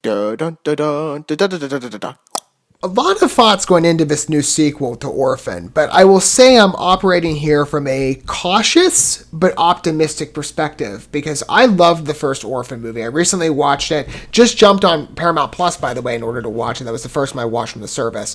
A lot of thoughts going into this new sequel to Orphan, but I will say I'm operating here from a cautious but optimistic perspective because I loved the first Orphan movie. I recently watched it, just jumped on Paramount Plus, by the way, in order to watch it. That was the first one I watched from the service.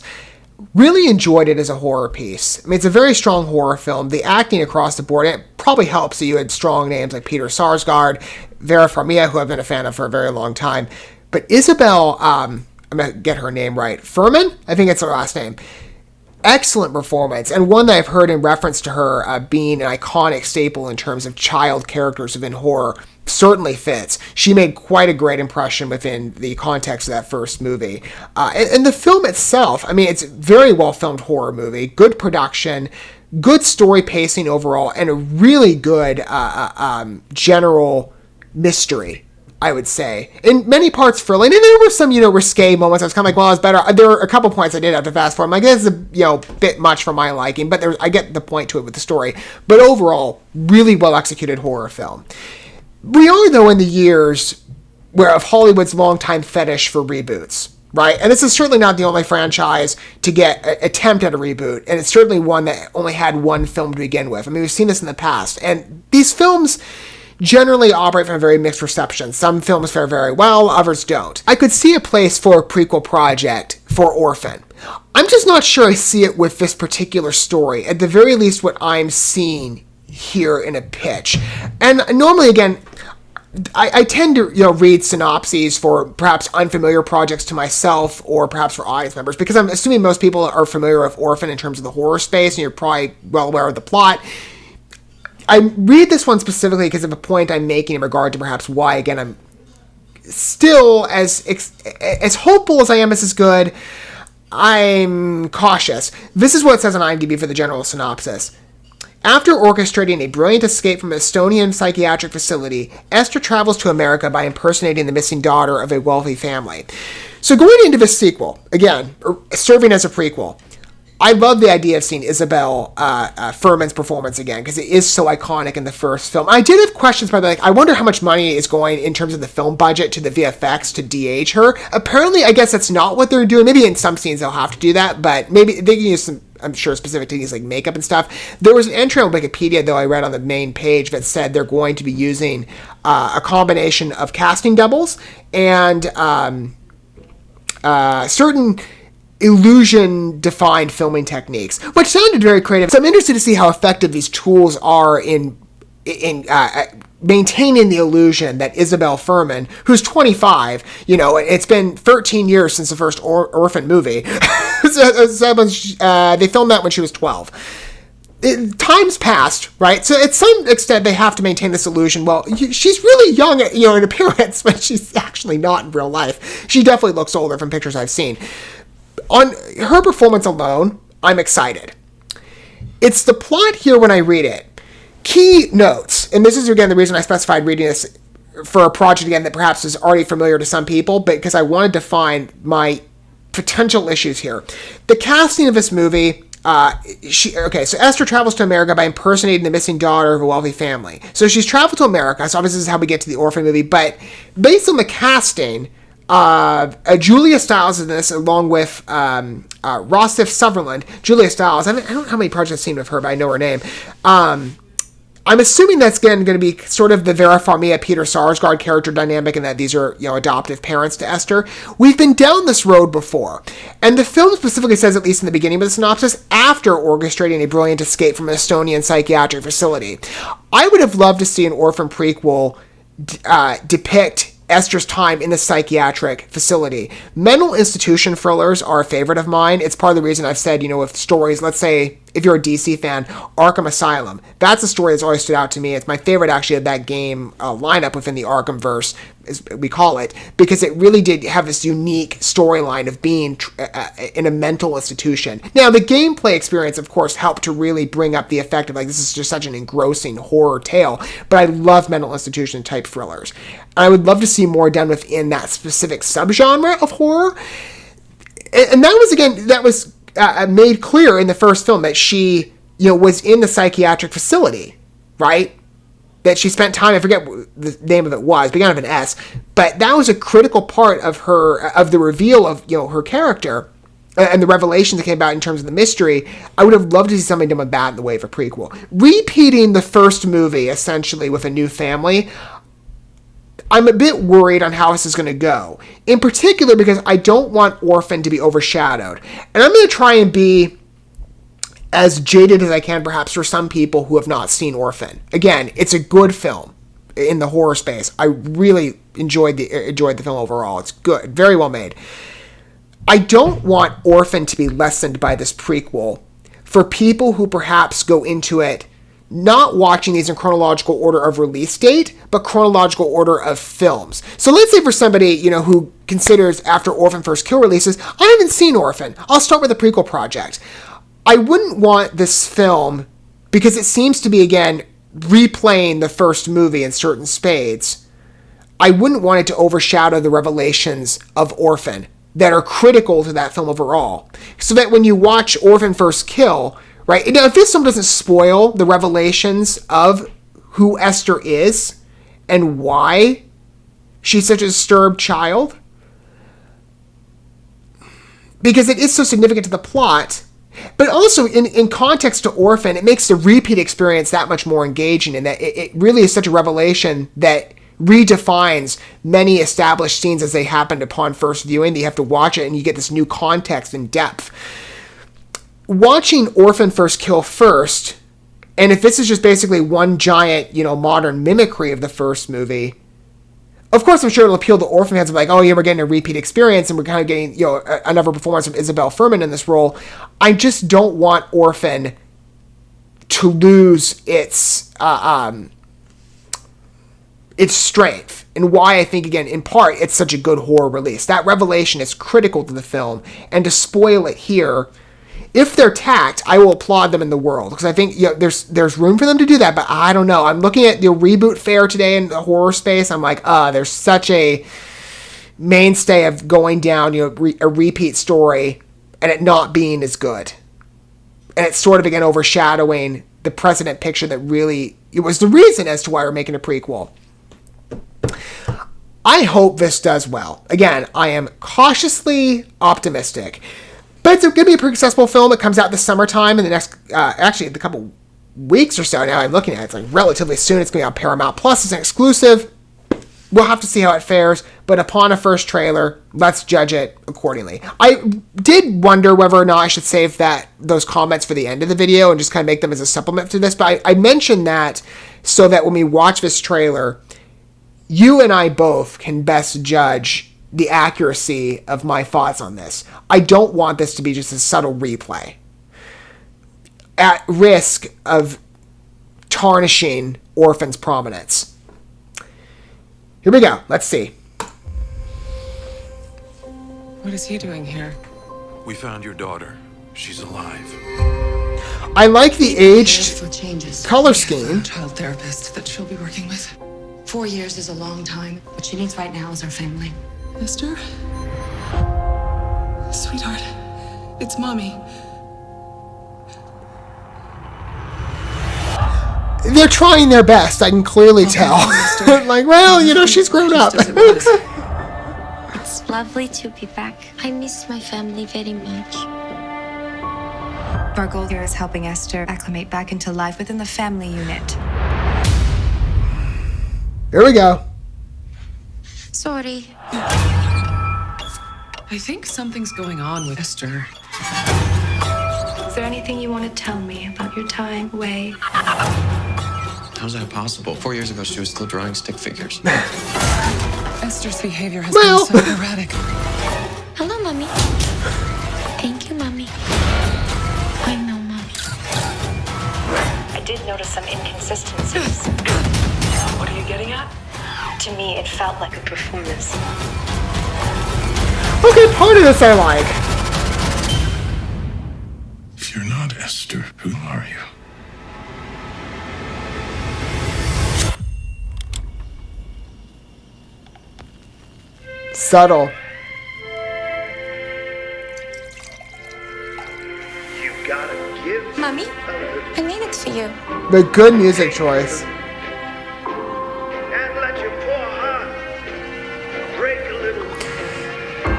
Really enjoyed it as a horror piece. I mean, it's a very strong horror film. The acting across the board, it probably helps that you had strong names like Peter Sarsgaard, Vera Farmiga, who I've been a fan of for a very long time. But Isabel, I'm going to get her name right, Furman? I think it's her last name. Excellent performance, and one that I've heard in reference to her being an iconic staple in terms of child characters within horror certainly fits. She made quite a great impression within the context of that first movie. And the film itself, I mean, it's a very well-filmed horror movie, good production, good story pacing overall, and a really good general mystery, I would say. In many parts thrilling, and there were some, risque moments. I was kind of like, well, it's better. There were a couple points I did have to fast forward. I'm like, this is a, bit much for my liking, but I get the point to it with the story. But overall, really well-executed horror film. We are, though, in the years of Hollywood's longtime fetish for reboots, right? And this is certainly not the only franchise to get an attempt at a reboot, and it's certainly one that only had one film to begin with. I mean, we've seen this in the past, and these films generally operate from a very mixed reception. Some films fare very well, others don't. I could see a place for a prequel project for Orphan. I'm just not sure I see it with this particular story, at the very least what I'm seeing here in a pitch. And normally, again, I tend to read synopses for perhaps unfamiliar projects to myself or perhaps for audience members, because I'm assuming most people are familiar with Orphan in terms of the horror space, and you're probably well aware of the plot. I read this one specifically because of a point I'm making in regard to perhaps why, again, I'm still as hopeful as I am this is good. I'm cautious. This is what it says on IMDb for the general synopsis. After orchestrating a brilliant escape from an Estonian psychiatric facility, Esther travels to America by impersonating the missing daughter of a wealthy family. So going into this sequel, again, serving as a prequel, I love the idea of seeing Isabel Furman's performance again, because it is so iconic in the first film. I did have questions, by the way, I wonder how much money is going in terms of the film budget to the VFX to de-age her. Apparently, I guess that's not what they're doing. Maybe in some scenes they'll have to do that, but maybe they can use some, I'm sure, specific techniques like makeup and stuff. There was an entry on Wikipedia, though, I read on the main page that said they're going to be using a combination of casting doubles and certain illusion-defined filming techniques, which sounded very creative. So I'm interested to see how effective these tools are in maintaining the illusion that Isabel Furman, who's 25, it's been 13 years since the first Orphan movie. They filmed that when she was 12. Time's passed, right? So at some extent, they have to maintain this illusion. Well, she's really young, in appearance, but she's actually not in real life. She definitely looks older from pictures I've seen. On her performance alone, I'm excited. It's the plot here when I read it. Key notes, and this is, again, the reason I specified reading this for a project, again, that perhaps is already familiar to some people, but because I wanted to find my potential issues here. The casting of this movie, so Esther travels to America by impersonating the missing daughter of a wealthy family. So she's traveled to America, so obviously this is how we get to the Orphan movie, but based on the casting, Julia Stiles in this, along with Rossif Sutherland. Julia Stiles, I don't know how many projects I've seen with her, but I know her name. I'm assuming that's again going to be sort of the Vera Farmiga, Peter Sarsgaard character dynamic, and that these are adoptive parents to Esther. We've been down this road before, and the film specifically says, at least in the beginning of the synopsis, after orchestrating a brilliant escape from an Estonian psychiatric facility. I would have loved to see an Orphan prequel depict Esther's time in the psychiatric facility. Mental institution thrillers are a favorite of mine. It's part of the reason I've said, with stories, let's say, if you're a DC fan, Arkham Asylum. That's a story that's always stood out to me. It's my favorite, actually, of that game lineup within the Arkhamverse, as we call it, because it really did have this unique storyline of being in a mental institution. Now, the gameplay experience, of course, helped to really bring up the effect of, this is just such an engrossing horror tale, but I love mental institution-type thrillers. I would love to see more done within that specific subgenre of horror. And that was made clear in the first film that she, was in the psychiatric facility, right? that she spent time, I forget what the name of it was, began with an S, but that was a critical part of the reveal of, her character and the revelation that came about in terms of the mystery. I would have loved to see something done with that in the way of a prequel. Repeating the first movie, essentially, with a new family, I'm a bit worried on how this is going to go. In particular, because I don't want Orphan to be overshadowed. And I'm going to try and be as jaded as I can, perhaps, for some people who have not seen Orphan. Again, it's a good film in the horror space. I really enjoyed the film overall. It's good, very well made. I don't want Orphan to be lessened by this prequel for people who perhaps go into it not watching these in chronological order of release date, but chronological order of films. So let's say for somebody, who considers after Orphan First Kill releases, I haven't seen Orphan, I'll start with the prequel project. I wouldn't want this film, because it seems to be, again, replaying the first movie in certain spades, I wouldn't want it to overshadow the revelations of Orphan that are critical to that film overall. So that when you watch Orphan First Kill, right, now if this film doesn't spoil the revelations of who Esther is and why she's such a disturbed child, because it is so significant to the plot, but also in context to Orphan, it makes the repeat experience that much more engaging, and that it really is such a revelation that redefines many established scenes as they happened upon first viewing, that you have to watch it and you get this new context and depth. Watching Orphan First Kill first, and if this is just basically one giant, modern mimicry of the first movie, of course I'm sure it'll appeal to Orphan fans of like, oh yeah, we're getting a repeat experience and we're kind of getting, another performance from Isabel Fuhrman in this role. I just don't want Orphan to lose its strength, and why I think, again, in part, it's such a good horror release. That revelation is critical to the film, and to spoil it here, if they're tact, I will applaud them in the world, because I think there's room for them to do that, but I don't know. I'm looking at the reboot fair today in the horror space, I'm like, there's such a mainstay of going down, a repeat story, and it not being as good. And it's sort of, again, overshadowing the precedent picture that really, it was the reason as to why we're making a prequel. I hope this does well. Again, I am cautiously optimistic. But it's going to be a pretty successful film. It comes out this summertime in the next, actually, a couple weeks or so now. I'm looking at it. It's like relatively soon. It's going to be on Paramount Plus. It's an exclusive. We'll have to see how it fares. But upon a first trailer, let's judge it accordingly. I did wonder whether or not I should save those comments for the end of the video and just kind of make them as a supplement to this. But I mentioned that so that when we watch this trailer, you and I both can best judge the accuracy of my thoughts on this. I don't want this to be just a subtle replay at risk of tarnishing Orphan's prominence. Here we go. Let's see. What is he doing here? We found your daughter. She's alive. I like the aged color scheme. Child therapist that she'll be working with. 4 years is a long time. What she needs right now is her family. Esther? Sweetheart, it's Mommy. They're trying their best, I can clearly tell. Like, well, she's grown up. It's lovely to be back. I miss my family very much. Our goal here is helping Esther acclimate back into life within the family unit. Here we go. Sorry. I think something's going on with Esther. Is there anything you want to tell me about your time away? How's that possible? 4 years ago, she was still drawing stick figures. Esther's behavior has been so erratic. Hello, Mommy. Thank you, Mommy. I know, Mommy. I did notice some inconsistencies. What are you getting at? To me, it felt like a performance. Okay, part of this I like. If you're not Esther, who are you? Subtle. You gotta give. Mommy, I made it for you. The good music choice.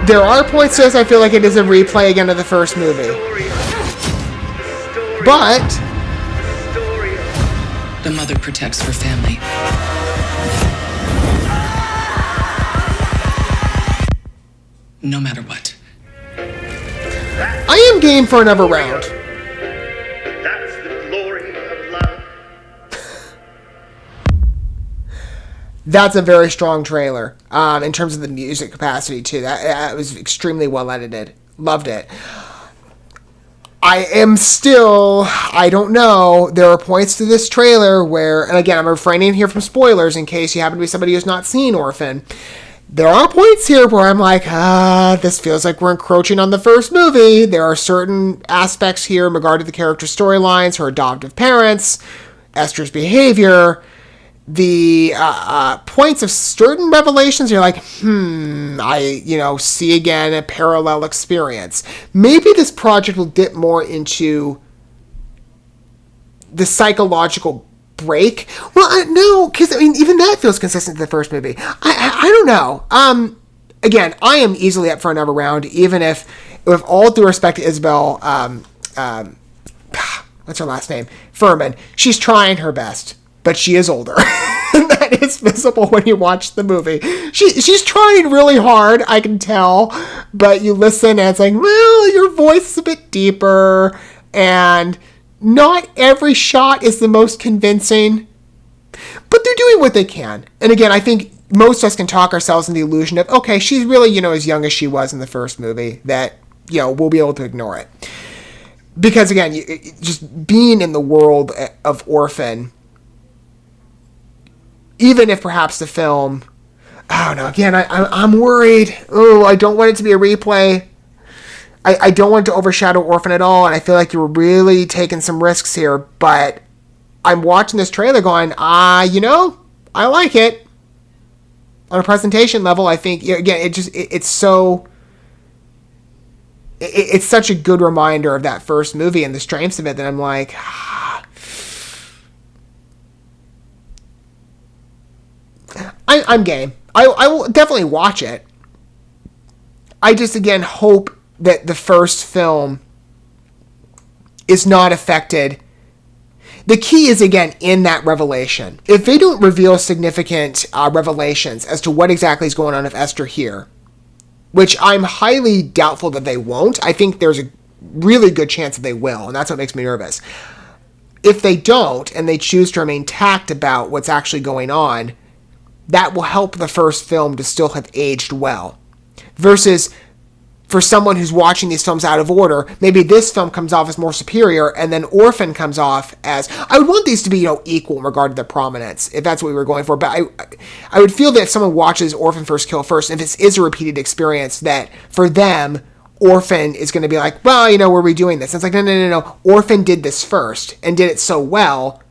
There are points to this I feel like it is a replay again of the first movie. But The mother protects her family. No matter what. I am game for another round. That's the glory of love. That's a very strong trailer in terms of the music capacity, too. That was extremely well edited. Loved it. I am still, I don't know, there are points to this trailer where, and again, I'm refraining here from spoilers in case you happen to be somebody who's not seen Orphan. There are points here where I'm like, this feels like we're encroaching on the first movie. There are certain aspects here in regard to the character storylines, her adoptive parents, Esther's behavior, the points of certain revelations. You're like, I, see again a parallel experience. Maybe this project will dip more into the psychological break. Well, no, because even that feels consistent to the first movie. I don't know. Again, I am easily up for another round, even if, with all due respect to Isabel, what's her last name? Furman. She's trying her best, but she is older. That is visible when you watch the movie. She's trying really hard, I can tell, but you listen and it's like, well, your voice is a bit deeper, and not every shot is the most convincing, but they're doing what they can. And again, I think most of us can talk ourselves in the illusion of, okay, she's really, as young as she was in the first movie, that, we'll be able to ignore it. Because again, just being in the world of Orphan, even if perhaps the film, I don't know, again, I'm worried. Oh, I don't want it to be a replay. I don't want it to overshadow Orphan at all, and I feel like you're really taking some risks here, but I'm watching this trailer going, I like it. On a presentation level, I think, again, it's such a good reminder of that first movie and the strengths of it that I'm like, I'm game. I will definitely watch it. I just, again, hope that the first film is not affected. The key is, again, in that revelation. If they don't reveal significant revelations as to what exactly is going on with Esther here, which I'm highly doubtful that they won't, I think there's a really good chance that they will, and that's what makes me nervous. If they don't, and they choose to remain tact about what's actually going on, that will help the first film to still have aged well. Versus, for someone who's watching these films out of order, maybe this film comes off as more superior, and then Orphan comes off as... I would want these to be, equal in regard to their prominence, if that's what we were going for. But I would feel that if someone watches Orphan First Kill First, if this is a repeated experience, that for them, Orphan is going to be like, well, we're redoing this. And it's like, no. Orphan did this first, and did it so well,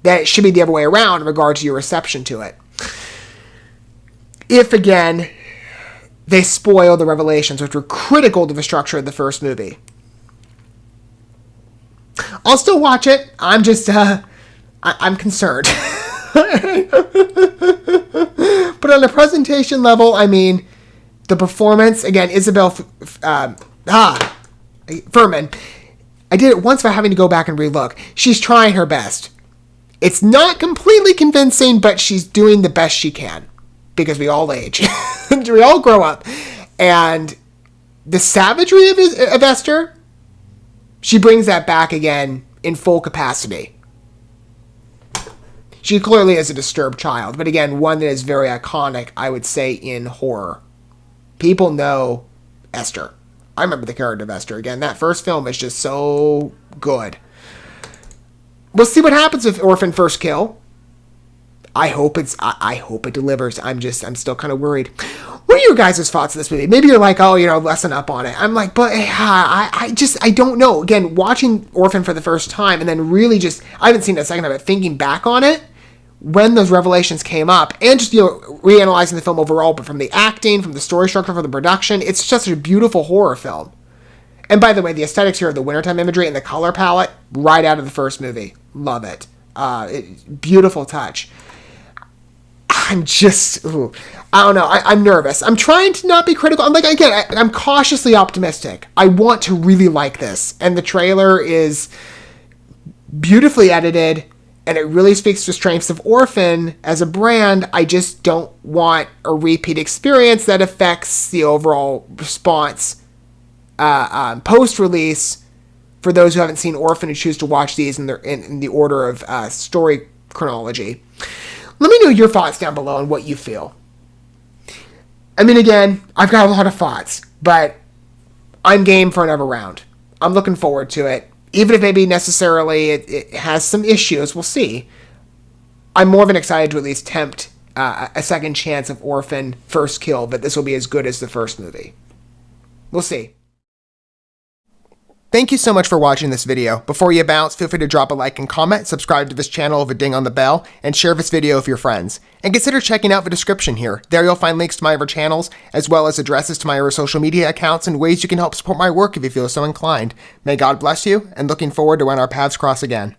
that it should be the other way around in regard to your reception to it. If, again, they spoil the revelations, which were critical to the structure of the first movie. I'll still watch it. I'm just, I'm concerned. But on a presentation level, the performance, again, Isabel Furman. I did it once by having to go back and relook. She's trying her best. It's not completely convincing, but she's doing the best she can. Because we all age. We all grow up. And the savagery of Esther, she brings that back again in full capacity. She clearly is a disturbed child, but again, one that is very iconic, I would say, in horror. People know Esther. I remember the character of Esther. Again, that first film is just so good. We'll see what happens with Orphan First Kill. I hope it delivers. I'm still kind of worried. What are your guys' thoughts on this movie? Maybe you're like, lessen up on it. I'm like, but I don't know. Again, watching Orphan for the first time and then really I haven't seen a second of it, thinking back on it, when those revelations came up, and just, reanalyzing the film overall, but from the acting, from the story structure, from the production, it's just a beautiful horror film. And by the way, the aesthetics here of the wintertime imagery and the color palette, right out of the first movie. Love it. Beautiful touch. I'm just, ooh, I don't know. I'm nervous. I'm trying to not be critical. I'm like, again, I'm cautiously optimistic. I want to really like this. And the trailer is beautifully edited, and it really speaks to the strengths of Orphan as a brand. I just don't want a repeat experience that affects the overall response post-release for those who haven't seen Orphan and choose to watch these in the order of story chronology. Let me know your thoughts down below and what you feel. I mean, again, I've got a lot of thoughts, but I'm game for another round. I'm looking forward to it. Even if maybe necessarily it has some issues, we'll see. I'm more than excited to at least tempt a second chance of Orphan First Kill, that this will be as good as the first movie. We'll see. Thank you so much for watching this video. Before you bounce, feel free to drop a like and comment, subscribe to this channel with a ding on the bell, and share this video with your friends. And consider checking out the description here. There you'll find links to my other channels, as well as addresses to my other social media accounts and ways you can help support my work if you feel so inclined. May God bless you, and looking forward to when our paths cross again.